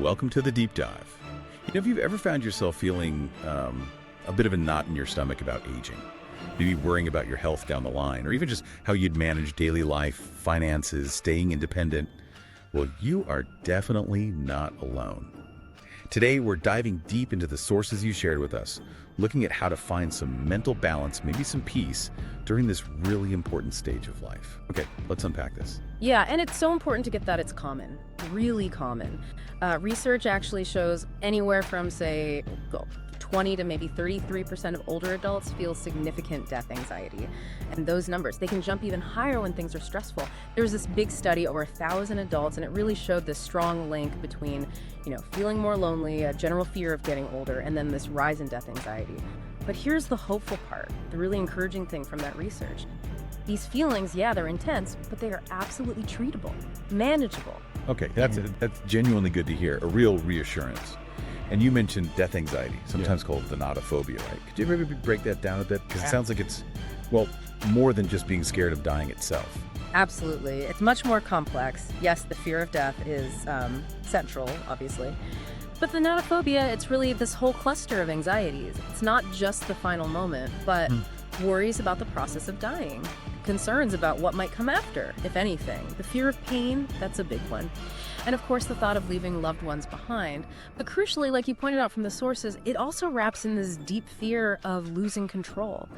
welcome to the deep dive. If you've ever found yourself feeling a bit of a knot in your stomach about aging, maybe worrying about your health down the line, or even just how you'd manage daily life, finances, staying independent, well, you are definitely not alone. Today, we're diving deep into the sources you shared with us, looking at how to find some mental balance, maybe some peace, during this really important stage of life. Okay, let's unpack this. Yeah, and it's so important to get that it's common, really common. Research actually shows anywhere from, say, 20 to maybe 33% of older adults feel significant death anxiety. And those numbers, they can jump even higher when things are stressful. There was this big study over 1,000 adults, and it really showed this strong link between, feeling more lonely, a general fear of getting older, and then this rise in death anxiety. But here's the hopeful part, the really encouraging thing from that research. These feelings, yeah, they're intense, but they are absolutely treatable, manageable. Okay, that's genuinely good to hear, a real reassurance. And you mentioned death anxiety, sometimes called thanotophobia, right? Could you maybe break that down a bit? Because it sounds like it's, more than just being scared of dying itself. Absolutely. It's much more complex. Yes, the fear of death is central, obviously. But thanotophobia, it's really this whole cluster of anxieties. It's not just the final moment, but worries about the process of dying, concerns about what might come after, if anything. The fear of pain, that's a big one. And of course, the thought of leaving loved ones behind. But crucially, like you pointed out from the sources, it also wraps in this deep fear of losing control,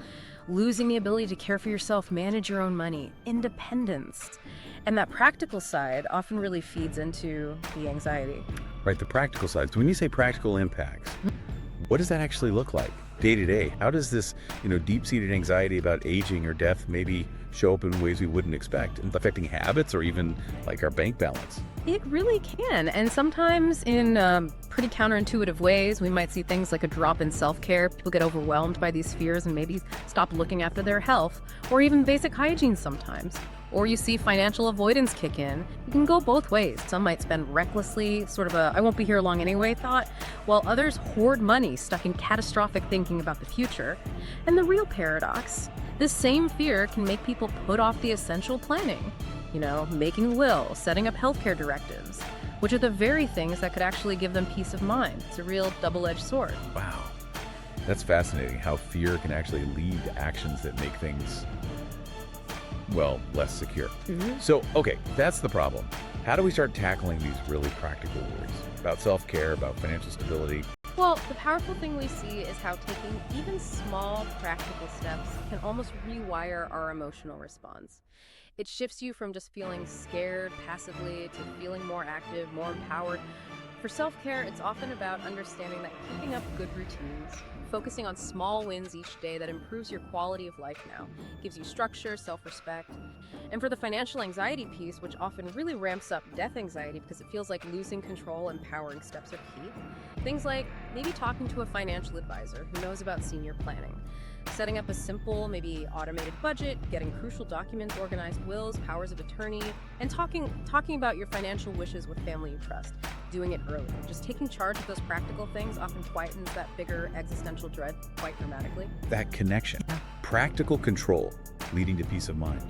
losing the ability to care for yourself, manage your own money, independence. And that practical side often really feeds into the anxiety. Right, the practical side. So when you say practical impacts, what does that actually look like day to day? How does this, deep-seated anxiety about aging or death maybe show up in ways we wouldn't expect, affecting habits or even like our bank balance? It really can. And sometimes in pretty counterintuitive ways. We might see things like a drop in self-care. People get overwhelmed by these fears and maybe stop looking after their health, or even basic hygiene sometimes. Or you see financial avoidance kick in. You can go both ways. Some might spend recklessly, sort of a I won't be here long anyway thought, while others hoard money, stuck in catastrophic thinking about the future. And the real paradox, this same fear can make people put off the essential planning, making a will, setting up healthcare directives, which are the very things that could actually give them peace of mind. It's a real double-edged sword. Wow. That's fascinating, how fear can actually lead to actions that make things less secure. So, okay, that's the problem. How do we start tackling these really practical worries about self-care, about financial stability? Well, the powerful thing we see is how taking even small practical steps can almost rewire our emotional response. It shifts you from just feeling scared passively to feeling more active, more empowered. For self-care, it's often about understanding that keeping up good routines, focusing on small wins each day that improves your quality of life now, gives you structure, self-respect. And for the financial anxiety piece, which often really ramps up death anxiety because it feels like losing control, empowering steps are key. Things like maybe talking to a financial advisor who knows about senior planning, setting up a simple, maybe automated budget, getting crucial documents organized, wills, powers of attorney, and talking about your financial wishes with family you trust. Doing it early. Just taking charge of those practical things often quietens that bigger existential dread quite dramatically. That connection, practical control leading to peace of mind.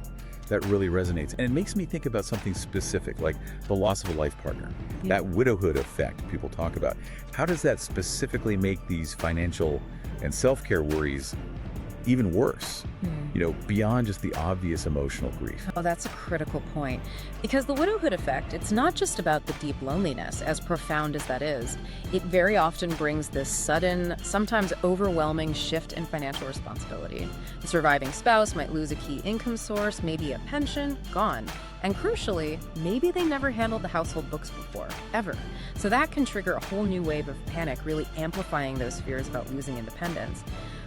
That really resonates. And it makes me think about something specific, like the loss of a life partner, that widowhood effect people talk about. How does that specifically make these financial and self-care worries even worse, beyond just the obvious emotional grief? Oh, that's a critical point. Because the widowhood effect, it's not just about the deep loneliness, as profound as that is. It very often brings this sudden, sometimes overwhelming shift in financial responsibility. The surviving spouse might lose a key income source, maybe a pension, gone. And crucially, maybe they never handled the household books before, ever. So that can trigger a whole new wave of panic, really amplifying those fears about losing independence.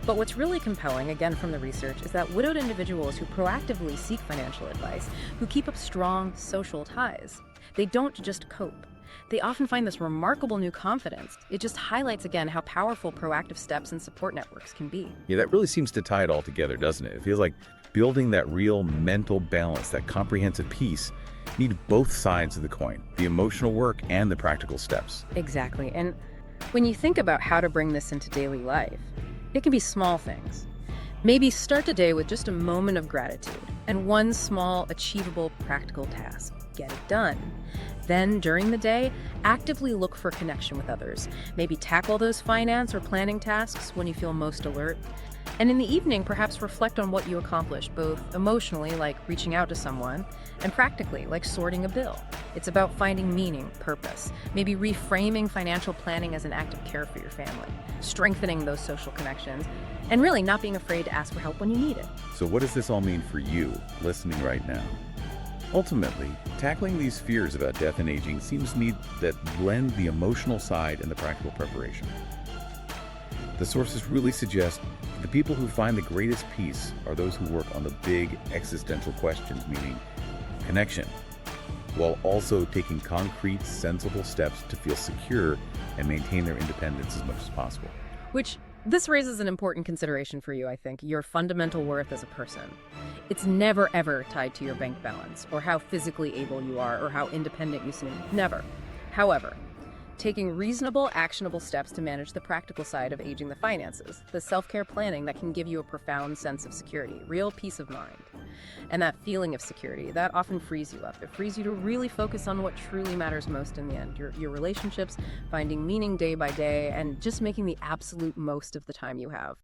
But what's really compelling, again from the research, is that widowed individuals who proactively seek financial advice, who keep up strong social ties, they don't just cope. They often find this remarkable new confidence. It just highlights again how powerful proactive steps and support networks can be. Yeah, that really seems to tie it all together, doesn't it? It feels like building that real mental balance, that comprehensive peace, need both sides of the coin, the emotional work and the practical steps. Exactly. And when you think about how to bring this into daily life, it can be small things. Maybe start the day with just a moment of gratitude and one small, achievable, practical task. Get it done. Then, during the day, actively look for connection with others. Maybe tackle those finance or planning tasks when you feel most alert. And in the evening, perhaps reflect on what you accomplished, both emotionally, like reaching out to someone, and practically, like sorting a bill. It's about finding meaning, purpose, maybe reframing financial planning as an act of care for your family, strengthening those social connections, and really not being afraid to ask for help when you need it. So what does this all mean for you, listening right now? Ultimately, tackling these fears about death and aging seems need that blend the emotional side and the practical preparation. The sources really suggest the people who find the greatest peace are those who work on the big existential questions, meaning connection, while also taking concrete, sensible steps to feel secure and maintain their independence as much as possible. Which this raises an important consideration for you, I think, your fundamental worth as a person. It's never ever tied to your bank balance or how physically able you are or how independent you seem. Never. However, taking reasonable, actionable steps to manage the practical side of aging the finances, the self-care planning that can give you a profound sense of security, real peace of mind. And that feeling of security, that often frees you up. It frees you to really focus on what truly matters most in the end, your relationships, finding meaning day by day, and just making the absolute most of the time you have.